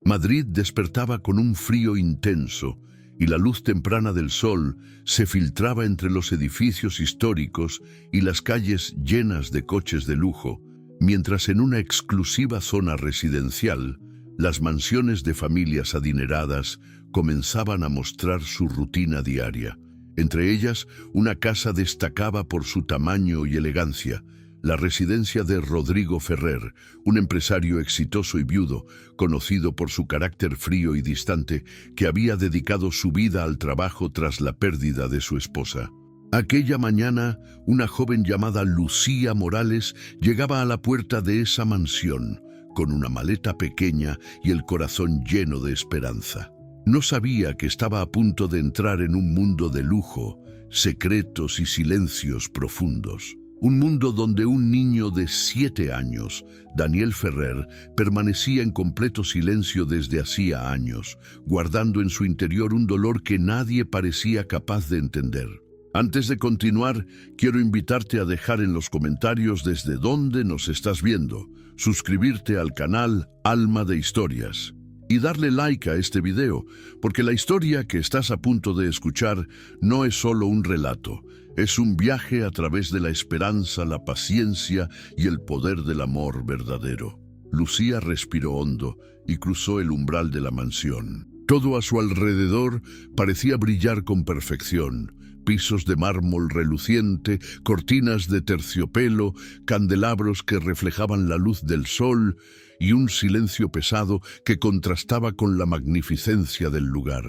Madrid despertaba con un frío intenso y la luz temprana del sol se filtraba entre los edificios históricos y las calles llenas de coches de lujo, mientras en una exclusiva zona residencial, las mansiones de familias adineradas comenzaban a mostrar su rutina diaria. Entre ellas, una casa destacaba por su tamaño y elegancia, la residencia de Rodrigo Ferrer, un empresario exitoso y viudo, conocido por su carácter frío y distante, que había dedicado su vida al trabajo tras la pérdida de su esposa. Aquella mañana, una joven llamada Lucía Morales llegaba a la puerta de esa mansión, con una maleta pequeña y el corazón lleno de esperanza. No sabía que estaba a punto de entrar en un mundo de lujo, secretos y silencios profundos. Un mundo donde un niño de 7 años, Daniel Ferrer, permanecía en completo silencio desde hacía años, guardando en su interior un dolor que nadie parecía capaz de entender. Antes de continuar, quiero invitarte a dejar en los comentarios desde dónde nos estás viendo, suscribirte al canal Alma de Historias y darle like a este video, porque la historia que estás a punto de escuchar no es solo un relato, es un viaje a través de la esperanza, la paciencia y el poder del amor verdadero. Lucía respiró hondo y cruzó el umbral de la mansión. Todo a su alrededor parecía brillar con perfección. Pisos de mármol reluciente, cortinas de terciopelo, candelabros que reflejaban la luz del sol y un silencio pesado que contrastaba con la magnificencia del lugar.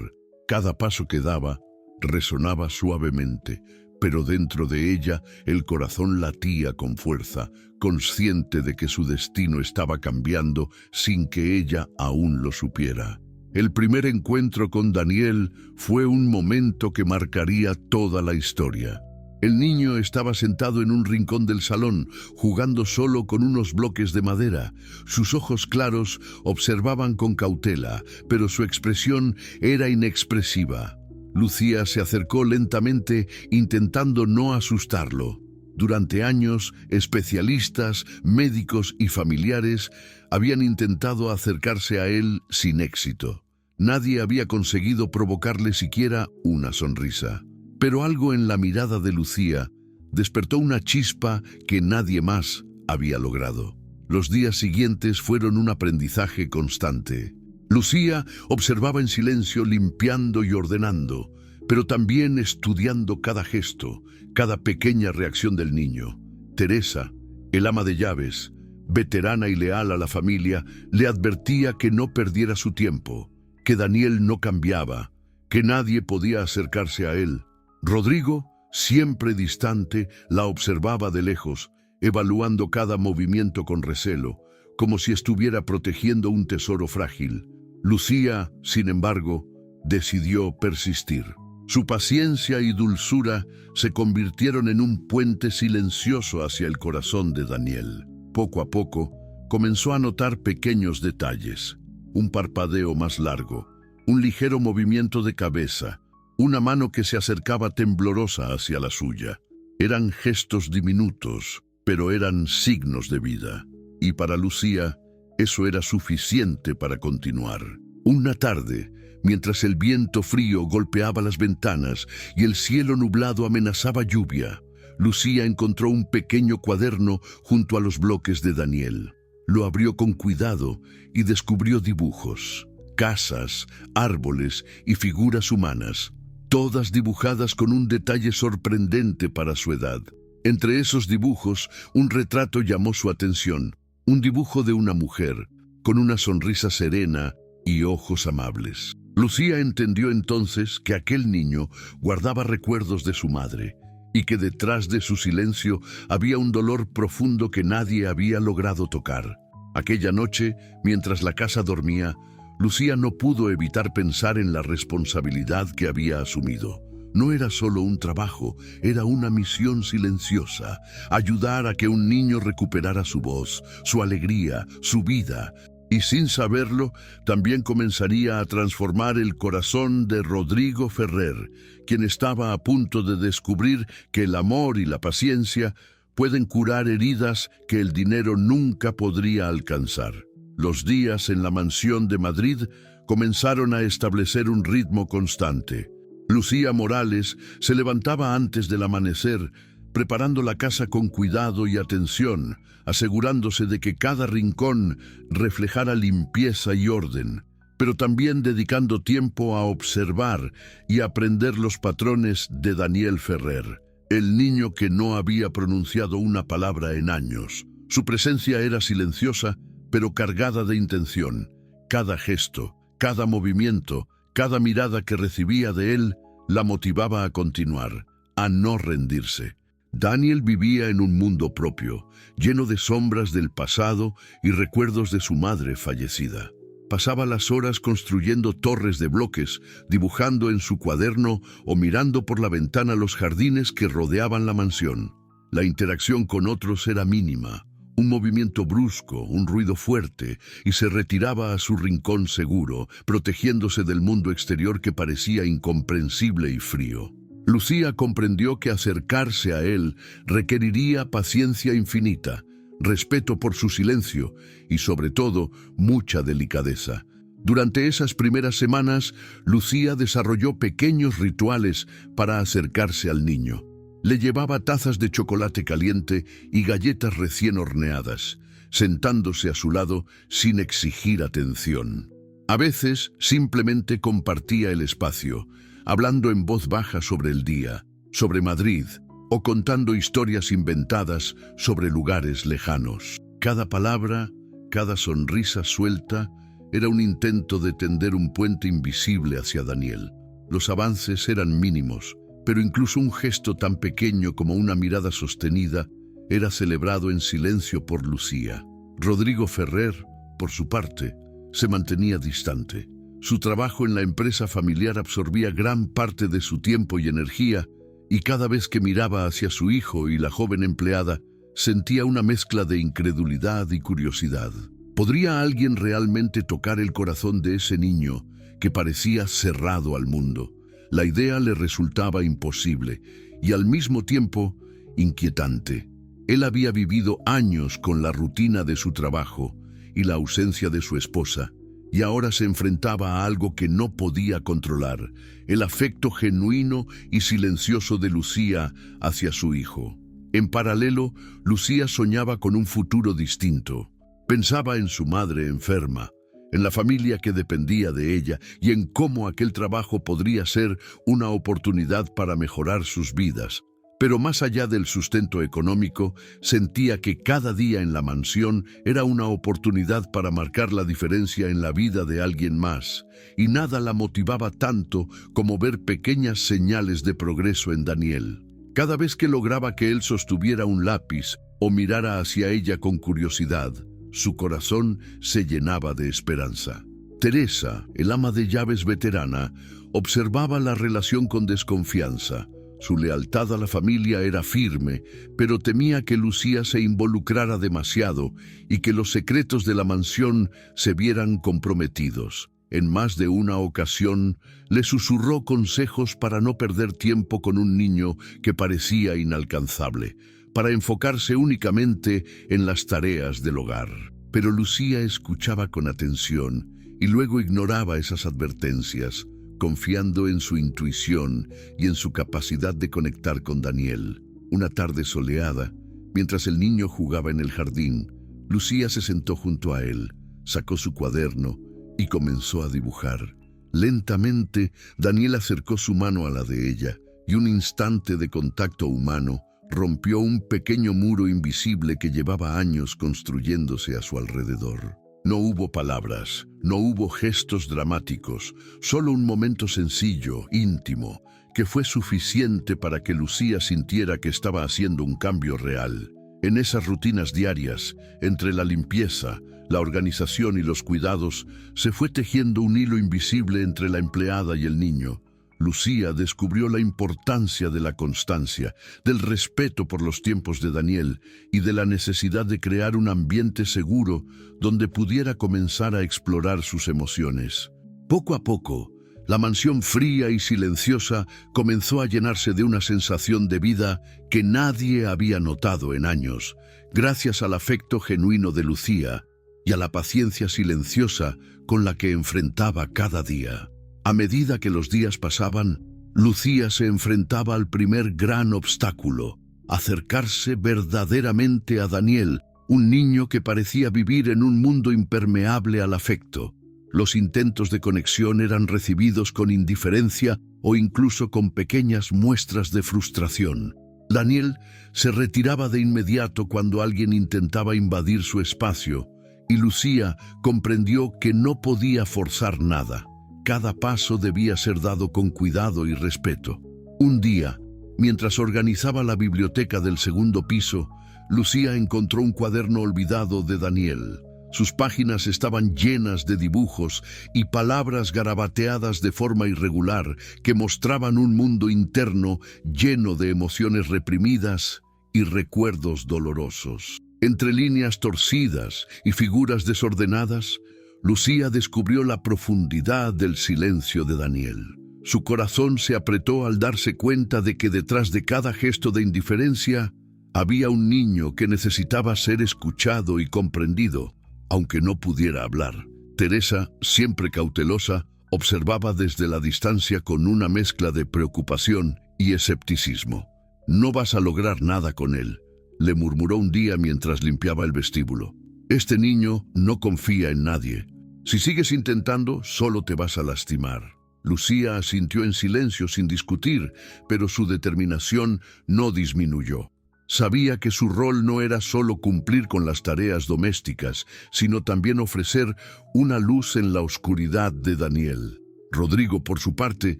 Cada paso que daba resonaba suavemente, pero dentro de ella el corazón latía con fuerza, consciente de que su destino estaba cambiando sin que ella aún lo supiera. El primer encuentro con Daniel fue un momento que marcaría toda la historia. El niño estaba sentado en un rincón del salón, jugando solo con unos bloques de madera. Sus ojos claros observaban con cautela, pero su expresión era inexpresiva. Lucía se acercó lentamente, intentando no asustarlo. Durante años, especialistas, médicos y familiares habían intentado acercarse a él sin éxito. Nadie había conseguido provocarle siquiera una sonrisa. Pero algo en la mirada de Lucía despertó una chispa que nadie más había logrado. Los días siguientes fueron un aprendizaje constante. Lucía observaba en silencio, limpiando y ordenando, pero también estudiando cada gesto, cada pequeña reacción del niño. Teresa, el ama de llaves, veterana y leal a la familia, le advertía que no perdiera su tiempo, que Daniel no cambiaba, que nadie podía acercarse a él. Rodrigo, siempre distante, la observaba de lejos, evaluando cada movimiento con recelo, como si estuviera protegiendo un tesoro frágil. Lucía, sin embargo, decidió persistir. Su paciencia y dulzura se convirtieron en un puente silencioso hacia el corazón de Daniel. Poco a poco, comenzó a notar pequeños detalles. Un parpadeo más largo, un ligero movimiento de cabeza, una mano que se acercaba temblorosa hacia la suya. Eran gestos diminutos, pero eran signos de vida. Y para Lucía, eso era suficiente para continuar. Una tarde, mientras el viento frío golpeaba las ventanas y el cielo nublado amenazaba lluvia, Lucía encontró un pequeño cuaderno junto a los bloques de Daniel. Lo abrió con cuidado y descubrió dibujos, casas, árboles y figuras humanas, todas dibujadas con un detalle sorprendente para su edad. Entre esos dibujos, un retrato llamó su atención, un dibujo de una mujer, con una sonrisa serena y ojos amables. Lucía entendió entonces que aquel niño guardaba recuerdos de su madre, y que detrás de su silencio había un dolor profundo que nadie había logrado tocar. Aquella noche, mientras la casa dormía, Lucía no pudo evitar pensar en la responsabilidad que había asumido. No era solo un trabajo, era una misión silenciosa, ayudar a que un niño recuperara su voz, su alegría, su vida, y sin saberlo, también comenzaría a transformar el corazón de Rodrigo Ferrer, quien estaba a punto de descubrir que el amor y la paciencia pueden curar heridas que el dinero nunca podría alcanzar. Los días en la mansión de Madrid comenzaron a establecer un ritmo constante. Lucía Morales se levantaba antes del amanecer, preparando la casa con cuidado y atención, asegurándose de que cada rincón reflejara limpieza y orden, pero también dedicando tiempo a observar y aprender los patrones de Daniel Ferrer, el niño que no había pronunciado una palabra en años. Su presencia era silenciosa, pero cargada de intención. Cada gesto, cada movimiento, cada mirada que recibía de él la motivaba a continuar, a no rendirse. Daniel vivía en un mundo propio, lleno de sombras del pasado y recuerdos de su madre fallecida. Pasaba las horas construyendo torres de bloques, dibujando en su cuaderno o mirando por la ventana los jardines que rodeaban la mansión. La interacción con otros era mínima. Un movimiento brusco, un ruido fuerte, y se retiraba a su rincón seguro, protegiéndose del mundo exterior que parecía incomprensible y frío. Lucía comprendió que acercarse a él requeriría paciencia infinita, respeto por su silencio y, sobre todo, mucha delicadeza. Durante esas primeras semanas, Lucía desarrolló pequeños rituales para acercarse al niño. Le llevaba tazas de chocolate caliente y galletas recién horneadas, sentándose a su lado sin exigir atención. A veces simplemente compartía el espacio, hablando en voz baja sobre el día, sobre Madrid, o contando historias inventadas sobre lugares lejanos. Cada palabra, cada sonrisa suelta, era un intento de tender un puente invisible hacia Daniel. Los avances eran mínimos, pero incluso un gesto tan pequeño como una mirada sostenida era celebrado en silencio por Lucía. Rodrigo Ferrer, por su parte, se mantenía distante. Su trabajo en la empresa familiar absorbía gran parte de su tiempo y energía, y cada vez que miraba hacia su hijo y la joven empleada, sentía una mezcla de incredulidad y curiosidad. ¿Podría alguien realmente tocar el corazón de ese niño que parecía cerrado al mundo? La idea le resultaba imposible y al mismo tiempo inquietante. Él había vivido años con la rutina de su trabajo y la ausencia de su esposa, y ahora se enfrentaba a algo que no podía controlar, el afecto genuino y silencioso de Lucía hacia su hijo. En paralelo, Lucía soñaba con un futuro distinto. Pensaba en su madre enferma, en la familia que dependía de ella y en cómo aquel trabajo podría ser una oportunidad para mejorar sus vidas. Pero más allá del sustento económico, sentía que cada día en la mansión era una oportunidad para marcar la diferencia en la vida de alguien más, y nada la motivaba tanto como ver pequeñas señales de progreso en Daniel. Cada vez que lograba que él sostuviera un lápiz o mirara hacia ella con curiosidad, su corazón se llenaba de esperanza. Teresa, el ama de llaves veterana, observaba la relación con desconfianza. Su lealtad a la familia era firme, pero temía que Lucía se involucrara demasiado y que los secretos de la mansión se vieran comprometidos. En más de una ocasión, le susurró consejos para no perder tiempo con un niño que parecía inalcanzable, para enfocarse únicamente en las tareas del hogar. Pero Lucía escuchaba con atención y luego ignoraba esas advertencias, confiando en su intuición y en su capacidad de conectar con Daniel. Una tarde soleada, mientras el niño jugaba en el jardín, Lucía se sentó junto a él, sacó su cuaderno y comenzó a dibujar. Lentamente, Daniel acercó su mano a la de ella, y un instante de contacto humano rompió un pequeño muro invisible que llevaba años construyéndose a su alrededor. No hubo palabras, no hubo gestos dramáticos, solo un momento sencillo, íntimo, que fue suficiente para que Lucía sintiera que estaba haciendo un cambio real. En esas rutinas diarias, entre la limpieza, la organización y los cuidados, se fue tejiendo un hilo invisible entre la empleada y el niño. Lucía descubrió la importancia de la constancia, del respeto por los tiempos de Daniel y de la necesidad de crear un ambiente seguro donde pudiera comenzar a explorar sus emociones. Poco a poco, la mansión fría y silenciosa comenzó a llenarse de una sensación de vida que nadie había notado en años, gracias al afecto genuino de Lucía y a la paciencia silenciosa con la que enfrentaba cada día. A medida que los días pasaban, Lucía se enfrentaba al primer gran obstáculo: acercarse verdaderamente a Daniel, un niño que parecía vivir en un mundo impermeable al afecto. Los intentos de conexión eran recibidos con indiferencia o incluso con pequeñas muestras de frustración. Daniel se retiraba de inmediato cuando alguien intentaba invadir su espacio, y Lucía comprendió que no podía forzar nada. Cada paso debía ser dado con cuidado y respeto. Un día, mientras organizaba la biblioteca del segundo piso, Lucía encontró un cuaderno olvidado de Daniel. Sus páginas estaban llenas de dibujos y palabras garabateadas de forma irregular que mostraban un mundo interno lleno de emociones reprimidas y recuerdos dolorosos. Entre líneas torcidas y figuras desordenadas, Lucía descubrió la profundidad del silencio de Daniel. Su corazón se apretó al darse cuenta de que detrás de cada gesto de indiferencia había un niño que necesitaba ser escuchado y comprendido, aunque no pudiera hablar. Teresa, siempre cautelosa, observaba desde la distancia con una mezcla de preocupación y escepticismo. «No vas a lograr nada con él», le murmuró un día mientras limpiaba el vestíbulo. «Este niño no confía en nadie. Si sigues intentando, solo te vas a lastimar». Lucía asintió en silencio sin discutir, pero su determinación no disminuyó. Sabía que su rol no era solo cumplir con las tareas domésticas, sino también ofrecer una luz en la oscuridad de Daniel. Rodrigo, por su parte,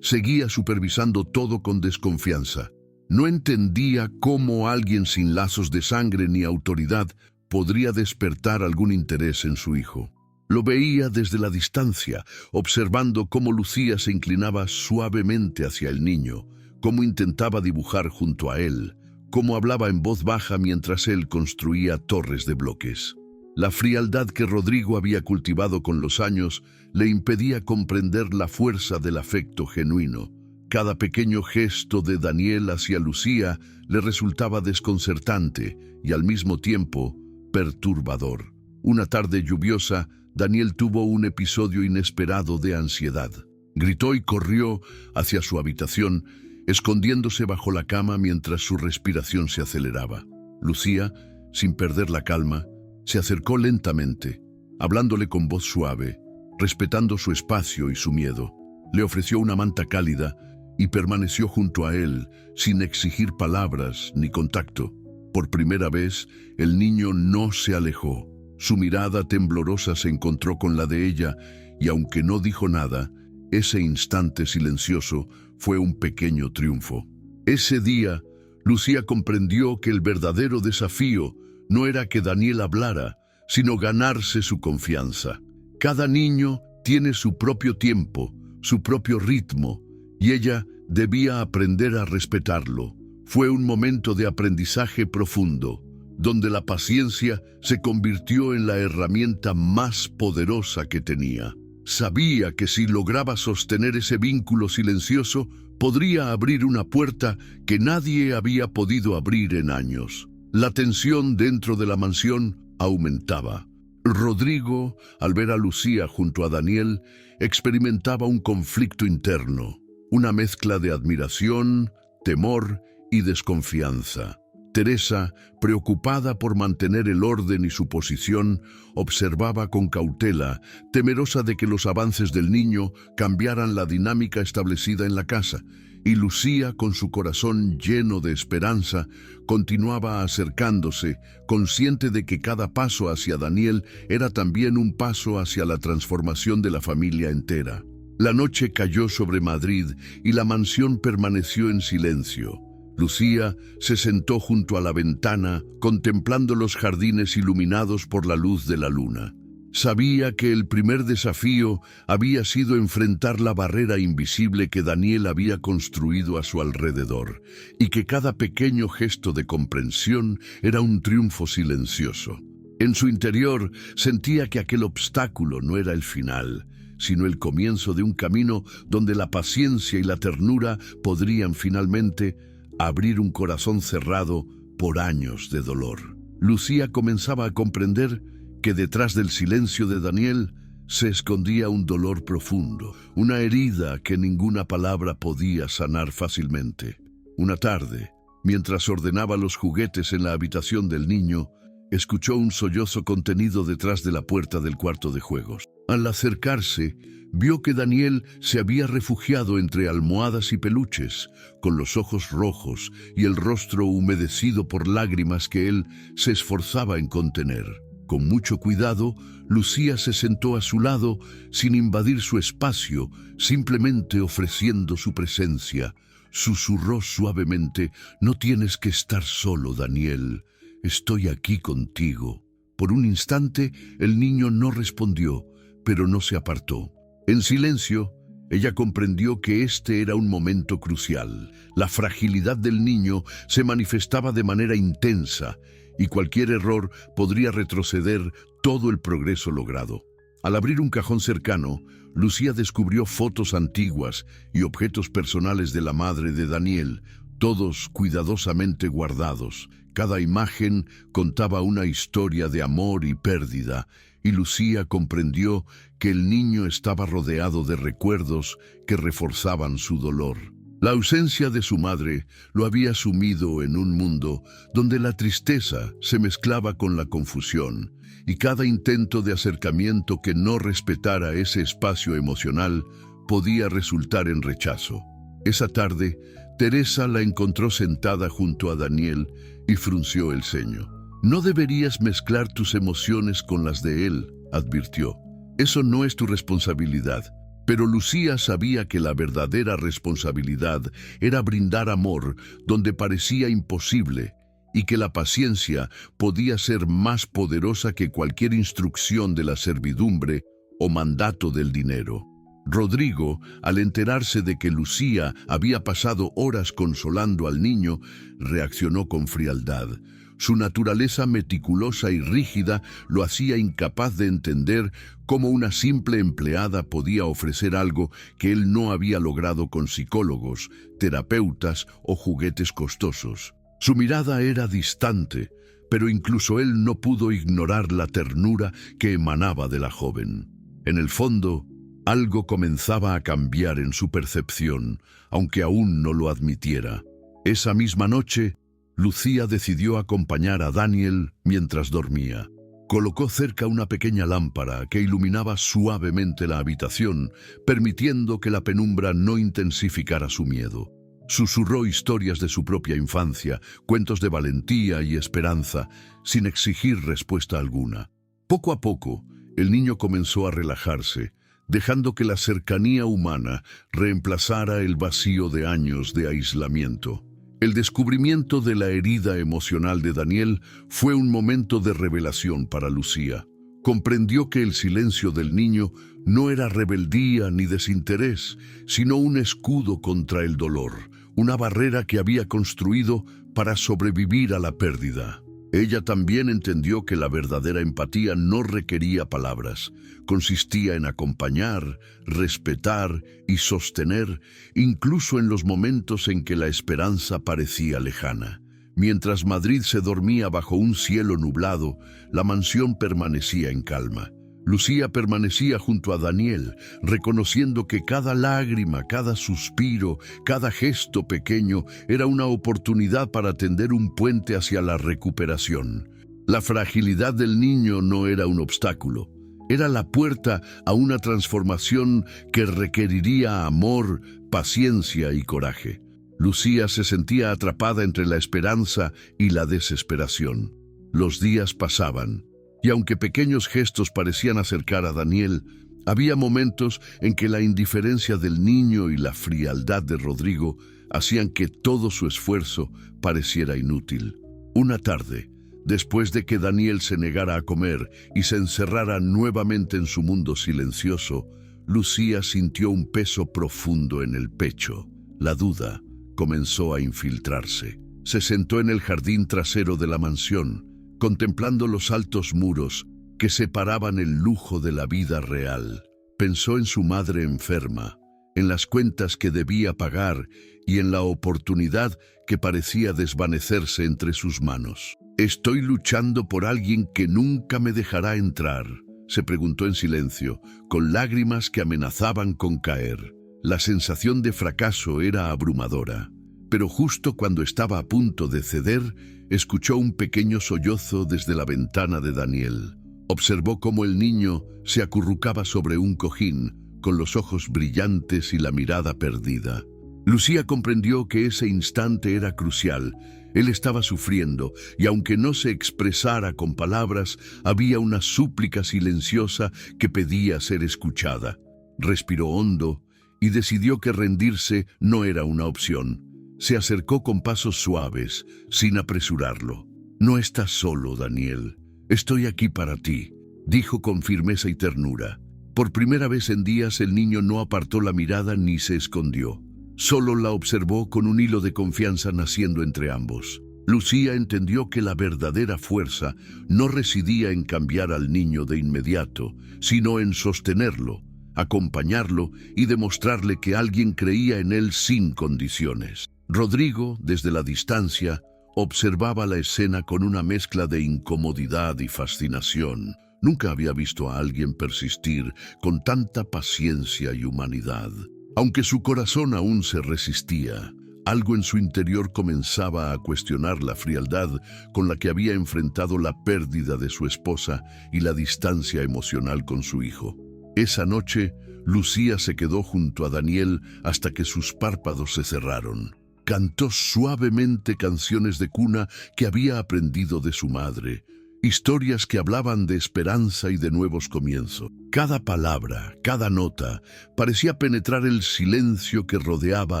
seguía supervisando todo con desconfianza. No entendía cómo alguien sin lazos de sangre ni autoridad podría despertar algún interés en su hijo. Lo veía desde la distancia, observando cómo Lucía se inclinaba suavemente hacia el niño, cómo intentaba dibujar junto a él, cómo hablaba en voz baja mientras él construía torres de bloques. La frialdad que Rodrigo había cultivado con los años le impedía comprender la fuerza del afecto genuino. Cada pequeño gesto de Daniel hacia Lucía le resultaba desconcertante y al mismo tiempo perturbador. Una tarde lluviosa, Daniel tuvo un episodio inesperado de ansiedad. Gritó y corrió hacia su habitación, escondiéndose bajo la cama mientras su respiración se aceleraba. Lucía, sin perder la calma, se acercó lentamente, hablándole con voz suave, respetando su espacio y su miedo. Le ofreció una manta cálida y permaneció junto a él, sin exigir palabras ni contacto. Por primera vez, el niño no se alejó. Su mirada temblorosa se encontró con la de ella, y aunque no dijo nada, ese instante silencioso fue un pequeño triunfo. Ese día, Lucía comprendió que el verdadero desafío no era que Daniel hablara, sino ganarse su confianza. Cada niño tiene su propio tiempo, su propio ritmo, y ella debía aprender a respetarlo. Fue un momento de aprendizaje profundo, donde la paciencia se convirtió en la herramienta más poderosa que tenía. Sabía que si lograba sostener ese vínculo silencioso, podría abrir una puerta que nadie había podido abrir en años. La tensión dentro de la mansión aumentaba. Rodrigo, al ver a Lucía junto a Daniel, experimentaba un conflicto interno, una mezcla de admiración, temor y desconfianza. Teresa, preocupada por mantener el orden y su posición, observaba con cautela, temerosa de que los avances del niño cambiaran la dinámica establecida en la casa, y Lucía, con su corazón lleno de esperanza, continuaba acercándose, consciente de que cada paso hacia Daniel era también un paso hacia la transformación de la familia entera. La noche cayó sobre Madrid y la mansión permaneció en silencio. Lucía se sentó junto a la ventana, contemplando los jardines iluminados por la luz de la luna. Sabía que el primer desafío había sido enfrentar la barrera invisible que Daniel había construido a su alrededor, y que cada pequeño gesto de comprensión era un triunfo silencioso. En su interior sentía que aquel obstáculo no era el final, sino el comienzo de un camino donde la paciencia y la ternura podrían finalmente abrir un corazón cerrado por años de dolor. Lucía comenzaba a comprender que detrás del silencio de Daniel se escondía un dolor profundo, una herida que ninguna palabra podía sanar fácilmente. Una tarde, mientras ordenaba los juguetes en la habitación del niño, escuchó un sollozo contenido detrás de la puerta del cuarto de juegos. Al acercarse, vio que Daniel se había refugiado entre almohadas y peluches, con los ojos rojos y el rostro humedecido por lágrimas que él se esforzaba en contener. Con mucho cuidado, Lucía se sentó a su lado sin invadir su espacio, simplemente ofreciendo su presencia. Susurró suavemente: «No tienes que estar solo, Daniel. Estoy aquí contigo». Por un instante, el niño no respondió, pero no se apartó. En silencio, ella comprendió que este era un momento crucial. La fragilidad del niño se manifestaba de manera intensa, y cualquier error podría retroceder todo el progreso logrado. Al abrir un cajón cercano, Lucía descubrió fotos antiguas y objetos personales de la madre de Daniel, todos cuidadosamente guardados. Cada imagen contaba una historia de amor y pérdida, y Lucía comprendió que el niño estaba rodeado de recuerdos que reforzaban su dolor. La ausencia de su madre lo había sumido en un mundo donde la tristeza se mezclaba con la confusión, y cada intento de acercamiento que no respetara ese espacio emocional podía resultar en rechazo. Esa tarde, Teresa la encontró sentada junto a Daniel y frunció el ceño. «No deberías mezclar tus emociones con las de él», advirtió. «Eso no es tu responsabilidad». Pero Lucía sabía que la verdadera responsabilidad era brindar amor donde parecía imposible, y que la paciencia podía ser más poderosa que cualquier instrucción de la servidumbre o mandato del dinero. Rodrigo, al enterarse de que Lucía había pasado horas consolando al niño, reaccionó con frialdad. Su naturaleza meticulosa y rígida lo hacía incapaz de entender cómo una simple empleada podía ofrecer algo que él no había logrado con psicólogos, terapeutas o juguetes costosos. Su mirada era distante, pero incluso él no pudo ignorar la ternura que emanaba de la joven. En el fondo, algo comenzaba a cambiar en su percepción, aunque aún no lo admitiera. Esa misma noche, Lucía decidió acompañar a Daniel mientras dormía. Colocó cerca una pequeña lámpara que iluminaba suavemente la habitación, permitiendo que la penumbra no intensificara su miedo. Susurró historias de su propia infancia, cuentos de valentía y esperanza, sin exigir respuesta alguna. Poco a poco, el niño comenzó a relajarse, dejando que la cercanía humana reemplazara el vacío de años de aislamiento. El descubrimiento de la herida emocional de Daniel fue un momento de revelación para Lucía. Comprendió que el silencio del niño no era rebeldía ni desinterés, sino un escudo contra el dolor, una barrera que había construido para sobrevivir a la pérdida. Ella también entendió que la verdadera empatía no requería palabras. Consistía en acompañar, respetar y sostener, incluso en los momentos en que la esperanza parecía lejana. Mientras Madrid se dormía bajo un cielo nublado, la mansión permanecía en calma. Lucía permanecía junto a Daniel, reconociendo que cada lágrima, cada suspiro, cada gesto pequeño era una oportunidad para tender un puente hacia la recuperación. La fragilidad del niño no era un obstáculo, era la puerta a una transformación que requeriría amor, paciencia y coraje. Lucía se sentía atrapada entre la esperanza y la desesperación. Los días pasaban, y aunque pequeños gestos parecían acercar a Daniel, había momentos en que la indiferencia del niño y la frialdad de Rodrigo hacían que todo su esfuerzo pareciera inútil. Una tarde, después de que Daniel se negara a comer y se encerrara nuevamente en su mundo silencioso, Lucía sintió un peso profundo en el pecho. La duda comenzó a infiltrarse. Se sentó en el jardín trasero de la mansión, contemplando los altos muros que separaban el lujo de la vida real. Pensó en su madre enferma, en las cuentas que debía pagar y en la oportunidad que parecía desvanecerse entre sus manos. «¿Estoy luchando por alguien que nunca me dejará entrar?», se preguntó en silencio, con lágrimas que amenazaban con caer. La sensación de fracaso era abrumadora, pero justo cuando estaba a punto de ceder, escuchó un pequeño sollozo desde la ventana de Daniel. Observó cómo el niño se acurrucaba sobre un cojín, con los ojos brillantes y la mirada perdida. Lucía comprendió que ese instante era crucial. Él estaba sufriendo, y aunque no se expresara con palabras, había una súplica silenciosa que pedía ser escuchada. Respiró hondo y decidió que rendirse no era una opción. Se acercó con pasos suaves, sin apresurarlo. «No estás solo, Daniel. Estoy aquí para ti», dijo con firmeza y ternura. Por primera vez en días el niño no apartó la mirada ni se escondió. Solo la observó con un hilo de confianza naciendo entre ambos. Lucía entendió que la verdadera fuerza no residía en cambiar al niño de inmediato, sino en sostenerlo, acompañarlo y demostrarle que alguien creía en él sin condiciones. Rodrigo, desde la distancia, observaba la escena con una mezcla de incomodidad y fascinación. Nunca había visto a alguien persistir con tanta paciencia y humanidad. Aunque su corazón aún se resistía, algo en su interior comenzaba a cuestionar la frialdad con la que había enfrentado la pérdida de su esposa y la distancia emocional con su hijo. Esa noche, Lucía se quedó junto a Daniel hasta que sus párpados se cerraron. Cantó suavemente canciones de cuna que había aprendido de su madre, historias que hablaban de esperanza y de nuevos comienzos. Cada palabra, cada nota, parecía penetrar el silencio que rodeaba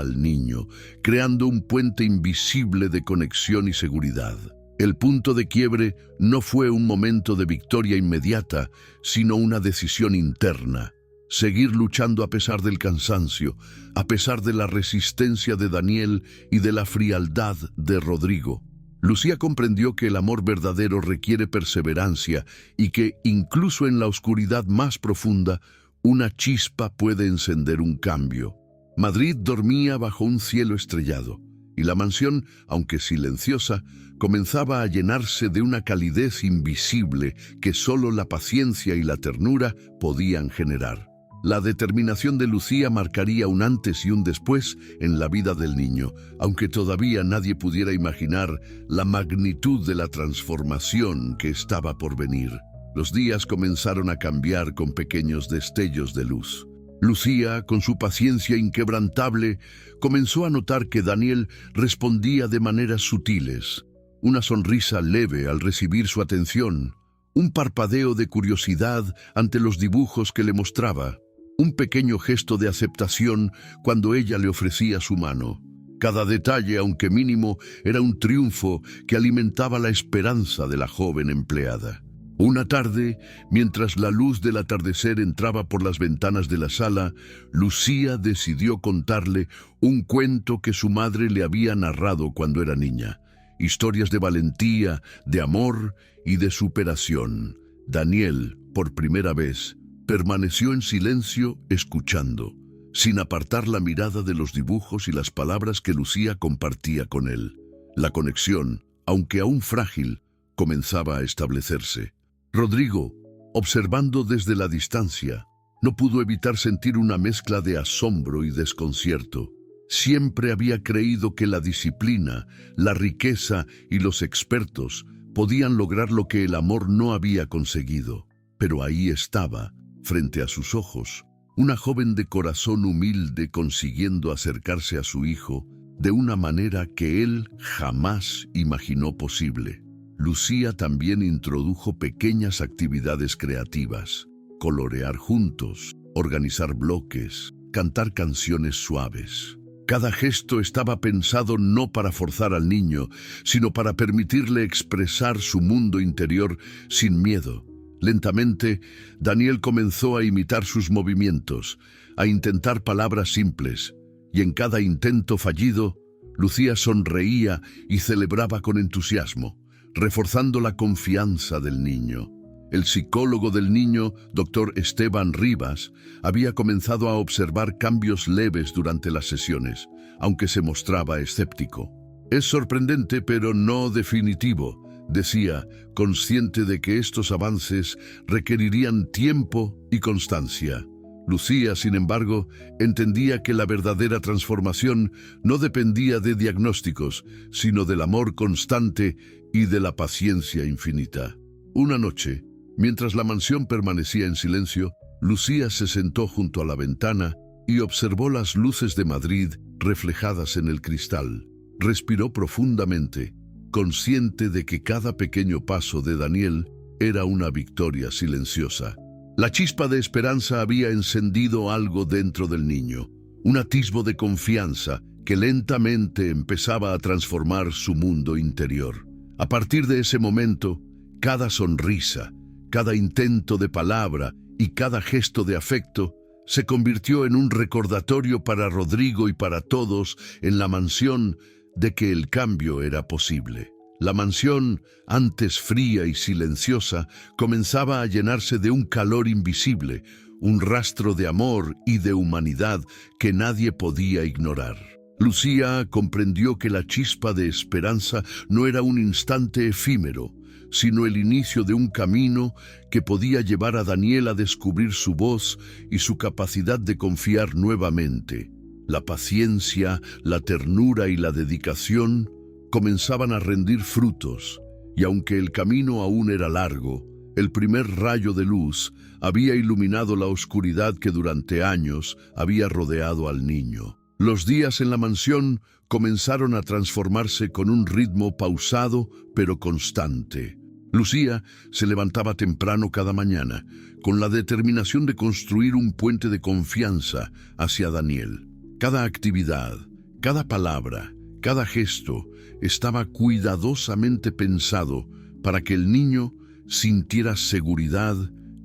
al niño, creando un puente invisible de conexión y seguridad. El punto de quiebre no fue un momento de victoria inmediata, sino una decisión interna. Seguir luchando a pesar del cansancio, a pesar de la resistencia de Daniel y de la frialdad de Rodrigo. Lucía comprendió que el amor verdadero requiere perseverancia y que, incluso en la oscuridad más profunda, una chispa puede encender un cambio. Madrid dormía bajo un cielo estrellado, y la mansión, aunque silenciosa, comenzaba a llenarse de una calidez invisible que solo la paciencia y la ternura podían generar. La determinación de Lucía marcaría un antes y un después en la vida del niño, aunque todavía nadie pudiera imaginar la magnitud de la transformación que estaba por venir. Los días comenzaron a cambiar con pequeños destellos de luz. Lucía, con su paciencia inquebrantable, comenzó a notar que Daniel respondía de maneras sutiles. Una sonrisa leve al recibir su atención, un parpadeo de curiosidad ante los dibujos que le mostraba, un pequeño gesto de aceptación cuando ella le ofrecía su mano. Cada detalle, aunque mínimo, era un triunfo que alimentaba la esperanza de la joven empleada. Una tarde, mientras la luz del atardecer entraba por las ventanas de la sala, Lucía decidió contarle un cuento que su madre le había narrado cuando era niña. Historias de valentía, de amor y de superación. Daniel, por primera vez, permaneció en silencio escuchando, sin apartar la mirada de los dibujos y las palabras que Lucía compartía con él. La conexión, aunque aún frágil, comenzaba a establecerse. Rodrigo, observando desde la distancia, no pudo evitar sentir una mezcla de asombro y desconcierto. Siempre había creído que la disciplina, la riqueza y los expertos podían lograr lo que el amor no había conseguido. Pero ahí estaba, frente a sus ojos, una joven de corazón humilde consiguiendo acercarse a su hijo de una manera que él jamás imaginó posible. Lucía también introdujo pequeñas actividades creativas: colorear juntos, organizar bloques, cantar canciones suaves. Cada gesto estaba pensado no para forzar al niño, sino para permitirle expresar su mundo interior sin miedo. Lentamente, Daniel comenzó a imitar sus movimientos, a intentar palabras simples, y en cada intento fallido, Lucía sonreía y celebraba con entusiasmo, reforzando la confianza del niño. El psicólogo del niño, Dr. Esteban Rivas, había comenzado a observar cambios leves durante las sesiones, aunque se mostraba escéptico. «Es sorprendente, pero no definitivo», decía, consciente de que estos avances requerirían tiempo y constancia. Lucía, sin embargo, entendía que la verdadera transformación no dependía de diagnósticos, sino del amor constante y de la paciencia infinita. Una noche, mientras la mansión permanecía en silencio, Lucía se sentó junto a la ventana y observó las luces de Madrid reflejadas en el cristal. Respiró profundamente, consciente de que cada pequeño paso de Daniel era una victoria silenciosa. La chispa de esperanza había encendido algo dentro del niño, un atisbo de confianza que lentamente empezaba a transformar su mundo interior. A partir de ese momento, cada sonrisa, cada intento de palabra y cada gesto de afecto se convirtió en un recordatorio para Rodrigo y para todos en la mansión de que el cambio era posible. La mansión, antes fría y silenciosa, comenzaba a llenarse de un calor invisible, un rastro de amor y de humanidad que nadie podía ignorar. Lucía comprendió que la chispa de esperanza no era un instante efímero, sino el inicio de un camino que podía llevar a Daniel a descubrir su voz y su capacidad de confiar nuevamente. La paciencia, la ternura y la dedicación comenzaban a rendir frutos, y aunque el camino aún era largo, el primer rayo de luz había iluminado la oscuridad que durante años había rodeado al niño. Los días en la mansión comenzaron a transformarse con un ritmo pausado pero constante. Lucía se levantaba temprano cada mañana, con la determinación de construir un puente de confianza hacia Daniel. Cada actividad, cada palabra, cada gesto estaba cuidadosamente pensado para que el niño sintiera seguridad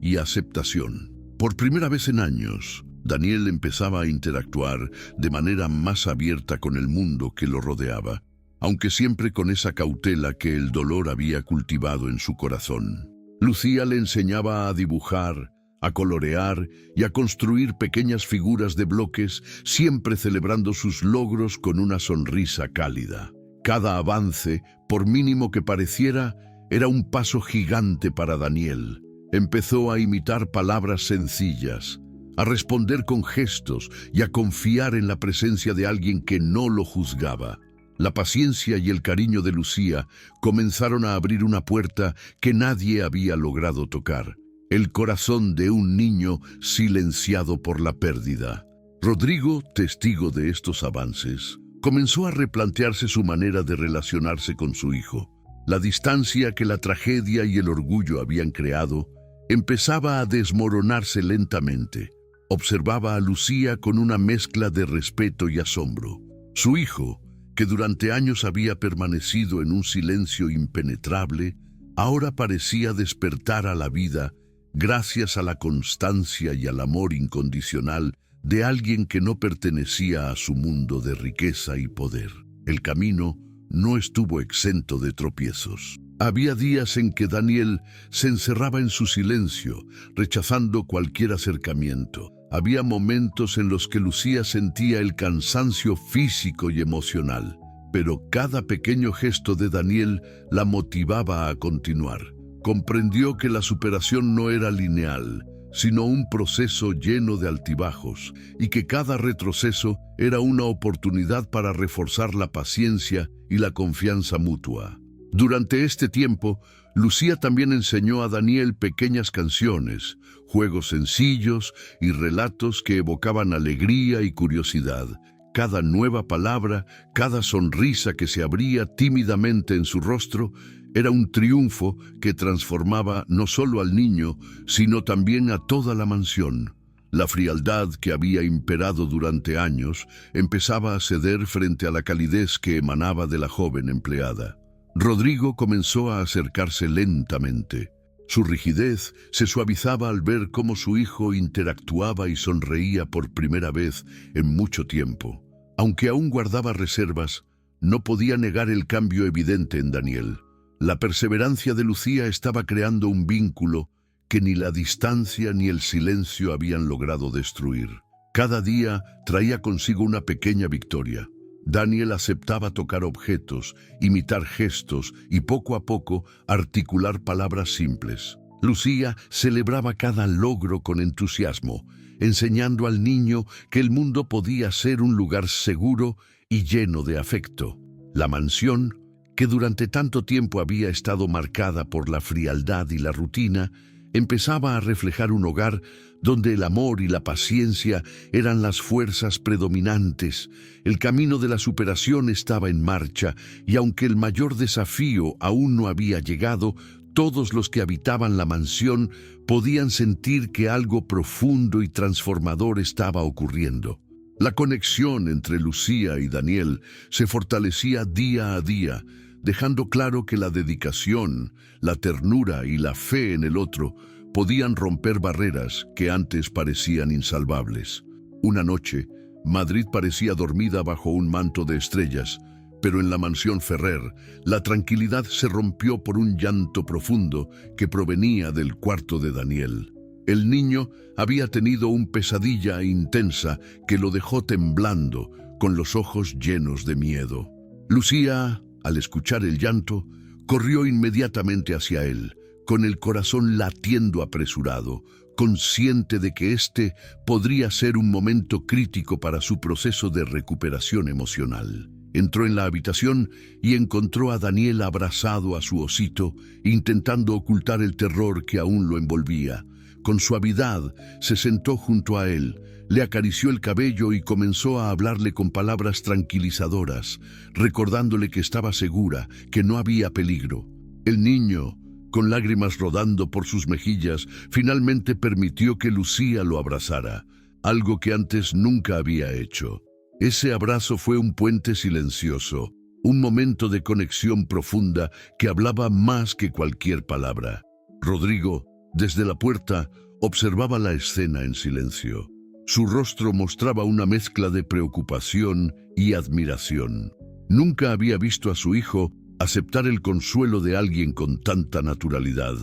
y aceptación. Por primera vez en años, Daniel empezaba a interactuar de manera más abierta con el mundo que lo rodeaba, aunque siempre con esa cautela que el dolor había cultivado en su corazón. Lucía le enseñaba a dibujar, a colorear y a construir pequeñas figuras de bloques, siempre celebrando sus logros con una sonrisa cálida. Cada avance, por mínimo que pareciera, era un paso gigante para Daniel. Empezó a imitar palabras sencillas, a responder con gestos y a confiar en la presencia de alguien que no lo juzgaba. La paciencia y el cariño de Lucía comenzaron a abrir una puerta que nadie había logrado tocar. El corazón de un niño silenciado por la pérdida. Rodrigo, testigo de estos avances, comenzó a replantearse su manera de relacionarse con su hijo. La distancia que la tragedia y el orgullo habían creado empezaba a desmoronarse lentamente. Observaba a Lucía con una mezcla de respeto y asombro. Su hijo, que durante años había permanecido en un silencio impenetrable, ahora parecía despertar a la vida gracias a la constancia y al amor incondicional de alguien que no pertenecía a su mundo de riqueza y poder. El camino no estuvo exento de tropiezos. Había días en que Daniel se encerraba en su silencio, rechazando cualquier acercamiento. Había momentos en los que Lucía sentía el cansancio físico y emocional, pero cada pequeño gesto de Daniel la motivaba a continuar. Comprendió que la superación no era lineal, sino un proceso lleno de altibajos, y que cada retroceso era una oportunidad para reforzar la paciencia y la confianza mutua. Durante este tiempo, Lucía también enseñó a Daniel pequeñas canciones, juegos sencillos y relatos que evocaban alegría y curiosidad. Cada nueva palabra, cada sonrisa que se abría tímidamente en su rostro, era un triunfo que transformaba no solo al niño, sino también a toda la mansión. La frialdad que había imperado durante años empezaba a ceder frente a la calidez que emanaba de la joven empleada. Rodrigo comenzó a acercarse lentamente. Su rigidez se suavizaba al ver cómo su hijo interactuaba y sonreía por primera vez en mucho tiempo. Aunque aún guardaba reservas, no podía negar el cambio evidente en Daniel. La perseverancia de Lucía estaba creando un vínculo que ni la distancia ni el silencio habían logrado destruir. Cada día traía consigo una pequeña victoria. Daniel aceptaba tocar objetos, imitar gestos y poco a poco articular palabras simples. Lucía celebraba cada logro con entusiasmo, enseñando al niño que el mundo podía ser un lugar seguro y lleno de afecto. La mansión, que durante tanto tiempo había estado marcada por la frialdad y la rutina, empezaba a reflejar un hogar donde el amor y la paciencia eran las fuerzas predominantes. El camino de la superación estaba en marcha, y aunque el mayor desafío aún no había llegado, todos los que habitaban la mansión podían sentir que algo profundo y transformador estaba ocurriendo. La conexión entre Lucía y Daniel se fortalecía día a día, dejando claro que la dedicación, la ternura y la fe en el otro podían romper barreras que antes parecían insalvables. Una noche, Madrid parecía dormida bajo un manto de estrellas, pero en la mansión Ferrer, la tranquilidad se rompió por un llanto profundo que provenía del cuarto de Daniel. El niño había tenido una pesadilla intensa que lo dejó temblando, con los ojos llenos de miedo. Lucía, al escuchar el llanto, corrió inmediatamente hacia él, con el corazón latiendo apresurado, consciente de que este podría ser un momento crítico para su proceso de recuperación emocional. Entró en la habitación y encontró a Daniel abrazado a su osito, intentando ocultar el terror que aún lo envolvía. Con suavidad se sentó junto a él, le acarició el cabello y comenzó a hablarle con palabras tranquilizadoras, recordándole que estaba segura, que no había peligro. El niño, con lágrimas rodando por sus mejillas, finalmente permitió que Lucía lo abrazara, algo que antes nunca había hecho. Ese abrazo fue un puente silencioso, un momento de conexión profunda que hablaba más que cualquier palabra. Rodrigo, desde la puerta, observaba la escena en silencio. Su rostro mostraba una mezcla de preocupación y admiración. Nunca había visto a su hijo aceptar el consuelo de alguien con tanta naturalidad.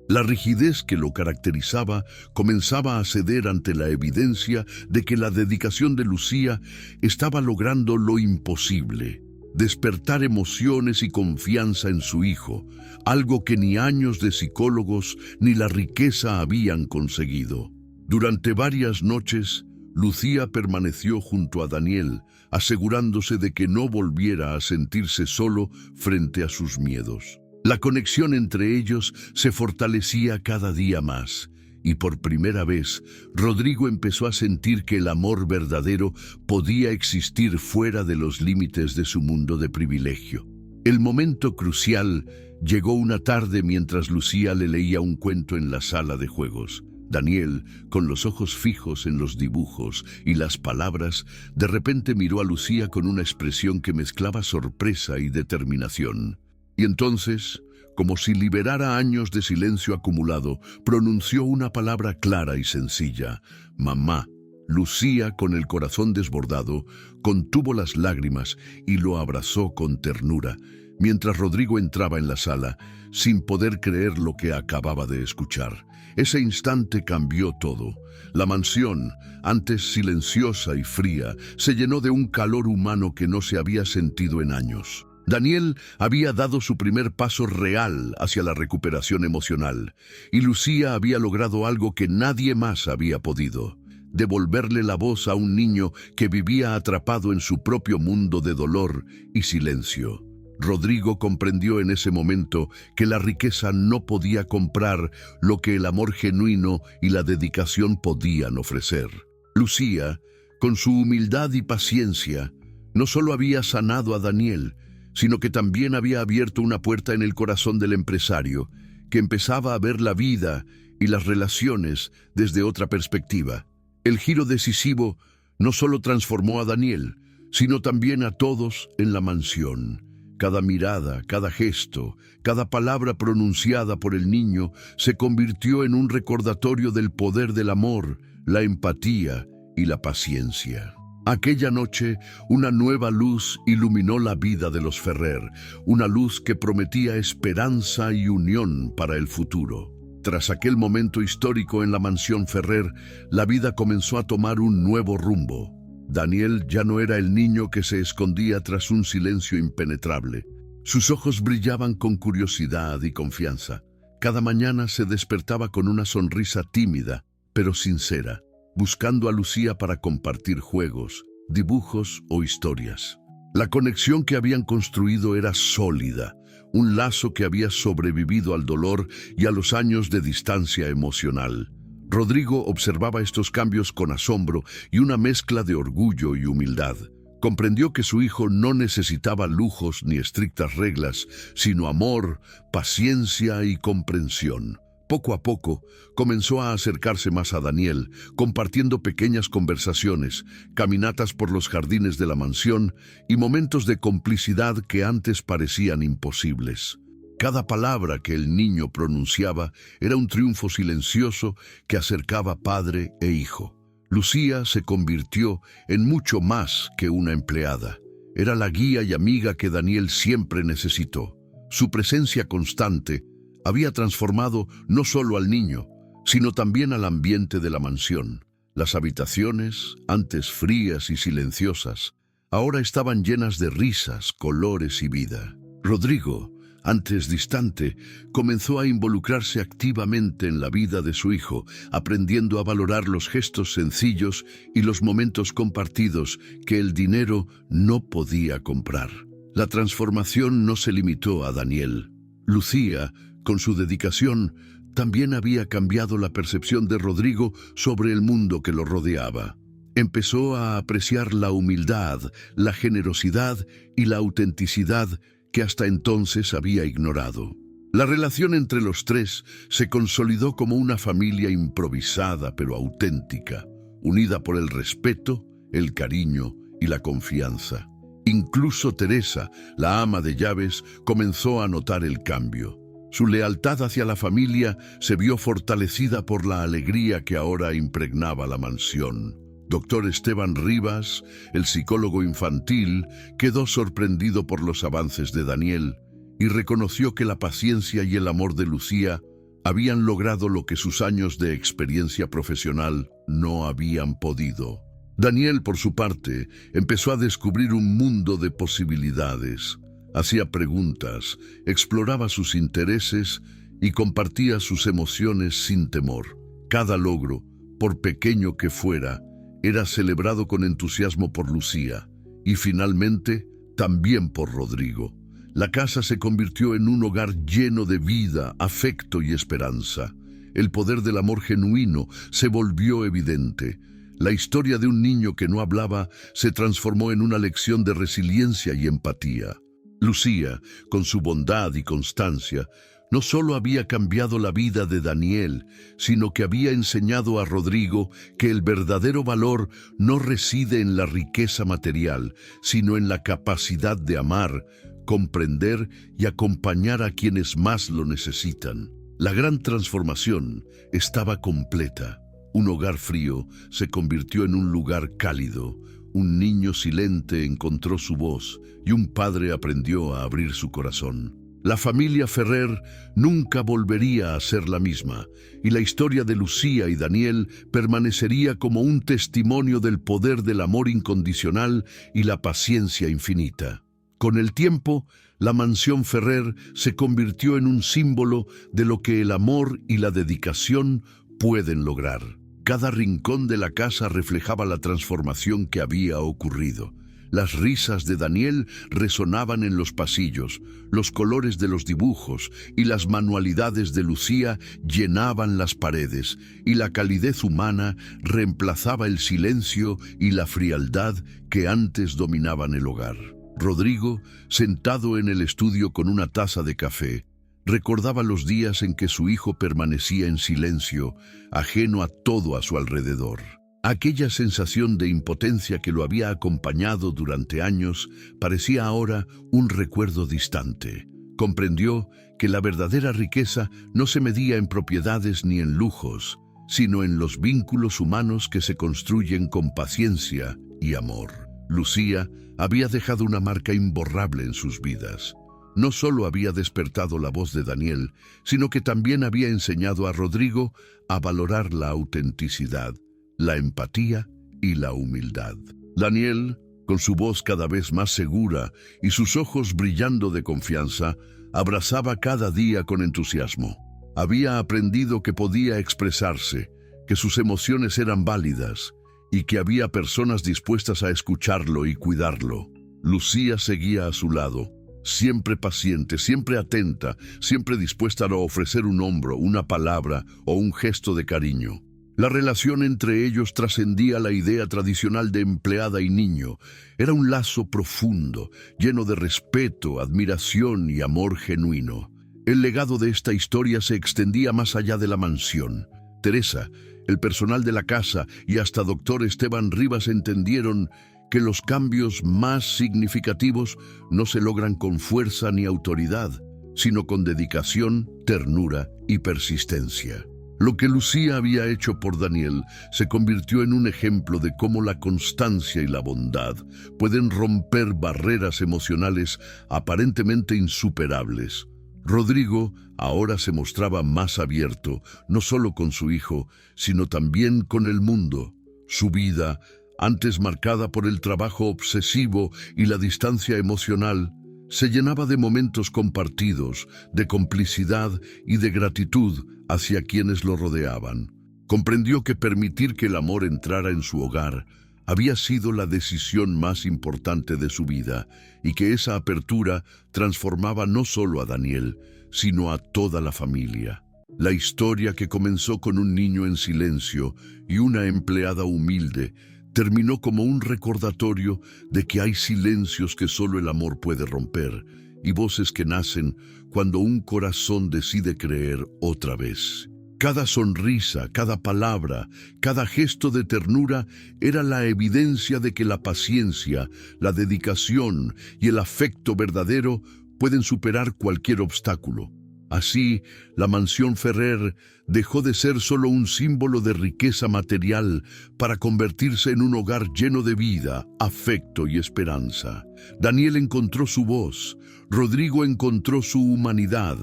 La rigidez que lo caracterizaba comenzaba a ceder ante la evidencia de que la dedicación de Lucía estaba logrando lo imposible: despertar emociones y confianza en su hijo, algo que ni años de psicólogos ni la riqueza habían conseguido. Durante varias noches, Lucía permaneció junto a Daniel, asegurándose de que no volviera a sentirse solo frente a sus miedos. La conexión entre ellos se fortalecía cada día más, y por primera vez, Rodrigo empezó a sentir que el amor verdadero podía existir fuera de los límites de su mundo de privilegio. El momento crucial llegó una tarde mientras Lucía le leía un cuento en la sala de juegos. Daniel, con los ojos fijos en los dibujos y las palabras, de repente miró a Lucía con una expresión que mezclaba sorpresa y determinación. Y entonces, como si liberara años de silencio acumulado, pronunció una palabra clara y sencilla: mamá. Lucía, con el corazón desbordado, contuvo las lágrimas y lo abrazó con ternura, mientras Rodrigo entraba en la sala, sin poder creer lo que acababa de escuchar. Ese instante cambió todo. La mansión, antes silenciosa y fría, se llenó de un calor humano que no se había sentido en años. Daniel había dado su primer paso real hacia la recuperación emocional, y Lucía había logrado algo que nadie más había podido: devolverle la voz a un niño que vivía atrapado en su propio mundo de dolor y silencio. Rodrigo comprendió en ese momento que la riqueza no podía comprar lo que el amor genuino y la dedicación podían ofrecer. Lucía, con su humildad y paciencia, no solo había sanado a Daniel, sino que también había abierto una puerta en el corazón del empresario, que empezaba a ver la vida y las relaciones desde otra perspectiva. El giro decisivo no solo transformó a Daniel, sino también a todos en la mansión. Cada mirada, cada gesto, cada palabra pronunciada por el niño se convirtió en un recordatorio del poder del amor, la empatía y la paciencia. Aquella noche, una nueva luz iluminó la vida de los Ferrer, una luz que prometía esperanza y unión para el futuro. Tras aquel momento histórico en la mansión Ferrer, la vida comenzó a tomar un nuevo rumbo. Daniel ya no era el niño que se escondía tras un silencio impenetrable. Sus ojos brillaban con curiosidad y confianza. Cada mañana se despertaba con una sonrisa tímida, pero sincera, buscando a Lucía para compartir juegos, dibujos o historias. La conexión que habían construido era sólida, un lazo que había sobrevivido al dolor y a los años de distancia emocional. Rodrigo observaba estos cambios con asombro y una mezcla de orgullo y humildad. Comprendió que su hijo no necesitaba lujos ni estrictas reglas, sino amor, paciencia y comprensión. Poco a poco, comenzó a acercarse más a Daniel, compartiendo pequeñas conversaciones, caminatas por los jardines de la mansión y momentos de complicidad que antes parecían imposibles. Cada palabra que el niño pronunciaba era un triunfo silencioso que acercaba padre e hijo. Lucía se convirtió en mucho más que una empleada. Era la guía y amiga que Daniel siempre necesitó. Su presencia constante había transformado no solo al niño, sino también al ambiente de la mansión. Las habitaciones, antes frías y silenciosas, ahora estaban llenas de risas, colores y vida. Rodrigo, antes distante, comenzó a involucrarse activamente en la vida de su hijo, aprendiendo a valorar los gestos sencillos y los momentos compartidos que el dinero no podía comprar. La transformación no se limitó a Daniel. Lucía, con su dedicación, también había cambiado la percepción de Rodrigo sobre el mundo que lo rodeaba. Empezó a apreciar la humildad, la generosidad y la autenticidad que hasta entonces había ignorado. La relación entre los tres se consolidó como una familia improvisada pero auténtica, unida por el respeto, el cariño y la confianza. Incluso Teresa, la ama de llaves, comenzó a notar el cambio. Su lealtad hacia la familia se vio fortalecida por la alegría que ahora impregnaba la mansión. Doctor Esteban Rivas, el psicólogo infantil, quedó sorprendido por los avances de Daniel y reconoció que la paciencia y el amor de Lucía habían logrado lo que sus años de experiencia profesional no habían podido. Daniel, por su parte, empezó a descubrir un mundo de posibilidades. Hacía preguntas, exploraba sus intereses y compartía sus emociones sin temor. Cada logro, por pequeño que fuera, era celebrado con entusiasmo por Lucía y finalmente también por Rodrigo. La casa se convirtió en un hogar lleno de vida, afecto y esperanza. El poder del amor genuino se volvió evidente. La historia de un niño que no hablaba se transformó en una lección de resiliencia y empatía. Lucía, con su bondad y constancia, no solo había cambiado la vida de Daniel, sino que había enseñado a Rodrigo que el verdadero valor no reside en la riqueza material, sino en la capacidad de amar, comprender y acompañar a quienes más lo necesitan. La gran transformación estaba completa. Un hogar frío se convirtió en un lugar cálido. Un niño silente encontró su voz y un padre aprendió a abrir su corazón. La familia Ferrer nunca volvería a ser la misma, y la historia de Lucía y Daniel permanecería como un testimonio del poder del amor incondicional y la paciencia infinita. Con el tiempo, la mansión Ferrer se convirtió en un símbolo de lo que el amor y la dedicación pueden lograr. Cada rincón de la casa reflejaba la transformación que había ocurrido. Las risas de Daniel resonaban en los pasillos, los colores de los dibujos y las manualidades de Lucía llenaban las paredes, y la calidez humana reemplazaba el silencio y la frialdad que antes dominaban el hogar. Rodrigo, sentado en el estudio con una taza de café, recordaba los días en que su hijo permanecía en silencio, ajeno a todo a su alrededor. Aquella sensación de impotencia que lo había acompañado durante años parecía ahora un recuerdo distante. Comprendió que la verdadera riqueza no se medía en propiedades ni en lujos, sino en los vínculos humanos que se construyen con paciencia y amor. Lucía había dejado una marca imborrable en sus vidas. No solo había despertado la voz de Daniel, sino que también había enseñado a Rodrigo a valorar la autenticidad, la empatía y la humildad. Daniel, con su voz cada vez más segura y sus ojos brillando de confianza, abrazaba cada día con entusiasmo. Había aprendido que podía expresarse, que sus emociones eran válidas y que había personas dispuestas a escucharlo y cuidarlo. Lucía seguía a su lado, siempre paciente, siempre atenta, siempre dispuesta a ofrecer un hombro, una palabra o un gesto de cariño. La relación entre ellos trascendía la idea tradicional de empleada y niño. Era un lazo profundo, lleno de respeto, admiración y amor genuino. El legado de esta historia se extendía más allá de la mansión. Teresa, el personal de la casa y hasta doctor Esteban Rivas entendieron que los cambios más significativos no se logran con fuerza ni autoridad, sino con dedicación, ternura y persistencia. Lo que Lucía había hecho por Daniel se convirtió en un ejemplo de cómo la constancia y la bondad pueden romper barreras emocionales aparentemente insuperables. Rodrigo ahora se mostraba más abierto, no solo con su hijo, sino también con el mundo. Su vida, antes marcada por el trabajo obsesivo y la distancia emocional, se llenaba de momentos compartidos, de complicidad y de gratitud hacia quienes lo rodeaban. Comprendió que permitir que el amor entrara en su hogar había sido la decisión más importante de su vida y que esa apertura transformaba no solo a Daniel, sino a toda la familia. La historia, que comenzó con un niño en silencio y una empleada humilde, terminó como un recordatorio de que hay silencios que solo el amor puede romper y voces que nacen cuando un corazón decide creer otra vez. Cada sonrisa, cada palabra, cada gesto de ternura era la evidencia de que la paciencia, la dedicación y el afecto verdadero pueden superar cualquier obstáculo. Así, la mansión Ferrer dejó de ser solo un símbolo de riqueza material para convertirse en un hogar lleno de vida, afecto y esperanza. Daniel encontró su voz, Rodrigo encontró su humanidad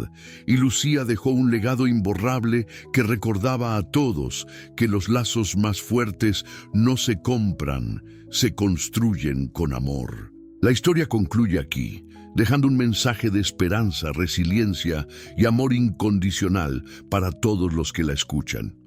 y Lucía dejó un legado imborrable que recordaba a todos que los lazos más fuertes no se compran, se construyen con amor. La historia concluye aquí, dejando un mensaje de esperanza, resiliencia y amor incondicional para todos los que la escuchan.